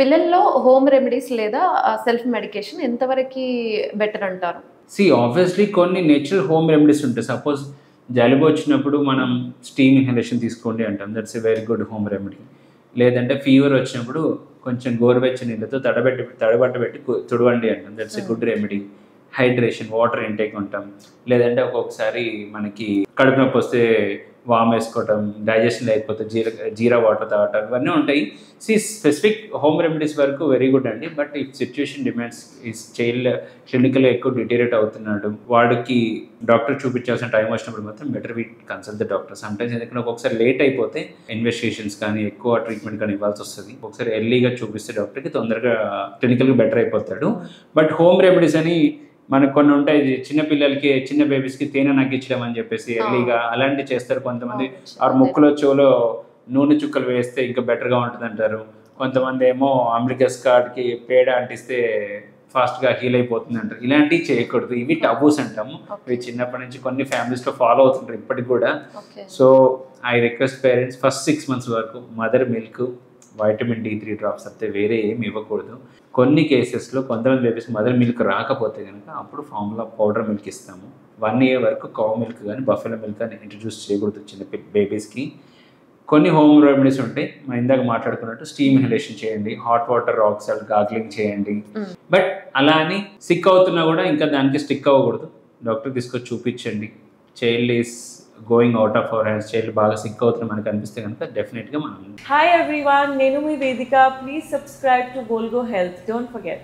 పిల్లల్లో home remedies లేదా self medication ఎంతవరకి better అంటారు? ఆబ్వియస్లీ కొన్ని నేచురల్ హోమ్ రెమెడీస్ ఉంటాయి. సపోజ్ జలుబు వచ్చినప్పుడు మనం స్టీమ్ ఇన్హలేషన్ తీసుకోండి అంటాం. That's a very good home remedy. లేదంటే ఫీవర్ వచ్చినప్పుడు కొంచెం గోరువెచ్చని నీళ్ళతో తడబట్టబెట్టి తుడవండి అంటాం. That's a good remedy. Hydration, water intake ఉంటాం. లేదంటే ఒక్కొక్కసారి మనకి కడుపు నొప్పి వస్తే వామ్ వేసుకోవటం, డైజెషన్ లేకపోతే జీరా వాటర్ తాగటం, ఇవన్నీ ఉంటాయి. స్పెసిఫిక్ హోమ్ రెమెడీస్ వరకు వెరీ గుడ్ అండి. బట్ ఇఫ్ సిచ్యుయేషన్ డిమాండ్స్, ఈ చైల్డ్ క్లినికల్గా ఎక్కువ డిటీరియట్ అవుతున్నాడు, వాడికి డాక్టర్ చూపించాల్సిన టైం వచ్చినప్పుడు మాత్రం better we consult the doctor. Sometimes ఎందుకంటే ఒక్కొక్కసారి లేట్ అయిపోతే ఇన్వెస్టిగేషన్స్ కానీ ఎక్కువ ట్రీట్మెంట్ కానీ ఇవ్వాల్సి వస్తుంది. ఒకసారి ఎర్లీగా చూపిస్తే డాక్టర్కి తొందరగా క్లినికల్గా బెటర్ అయిపోతాడు. బట్ హోమ్ రెమెడీస్ అని మనకు కొన్ని ఉంటాయి. చిన్న పిల్లలకి, చిన్న బేబీస్కి తేనె నగ్గించడం అని చెప్పేసి ఎర్లీగా అలాంటివి చేస్తారు కొంతమంది. ఆ ముక్కులో చెవులో నూనె చుక్కలు వేస్తే ఇంకా బెటర్గా ఉంటుంది అంటారు. కొంతమంది ఏమో అంబ్లికస్ కార్డ్కి పేడ అంటిస్తే ఫాస్ట్గా హీల్ అయిపోతుంది అంటారు. ఇలాంటివి చేయకూడదు. ఇవి టబూస్ అంటాము. ఇవి చిన్నప్పటి నుంచి కొన్ని ఫ్యామిలీస్లో ఫాలో అవుతుంటారు ఇప్పటికి కూడా. So I request parents, first 6 months వరకు mother milk, vitamin D3 drops అయితే వేరే ఏమి ఇవ్వకూడదు. కొన్ని కేసెస్లో కొంతమంది బేబీస్ మదర్ మిల్క్ రాకపోతే కనుక అప్పుడు ఫార్ములా పౌడర్ మిల్క్ ఇస్తాము. 1 year వరకు కౌ మిల్క్ కానీ బఫెలో మిల్క్ కానీ ఇంట్రడ్యూస్ చేయకూడదు చిన్న బేబీస్కి. కొన్ని హోమ్ రెమెడీస్ ఉంటాయి. మనం ఇందాక మాట్లాడుకున్నట్టు స్టీమ్ ఇన్హలేషన్ చేయండి, hot water rock salt gargling చేయండి. బట్ అలా అని సిక్ అవుతున్నా కూడా ఇంకా దానికి స్టిక్ అవ్వకూడదు. డాక్టర్ తీసుకొచ్చి చూపించండి. Child is going out of our hands, child బాగా సిక్ అవుతున్నా మనకు అనిపిస్తే కనుక డెఫినెట్గా మనం. హాయ్ ఎవ్రీవన్, నేను మీ Vedika. Please subscribe to Golgo Health. Don't forget.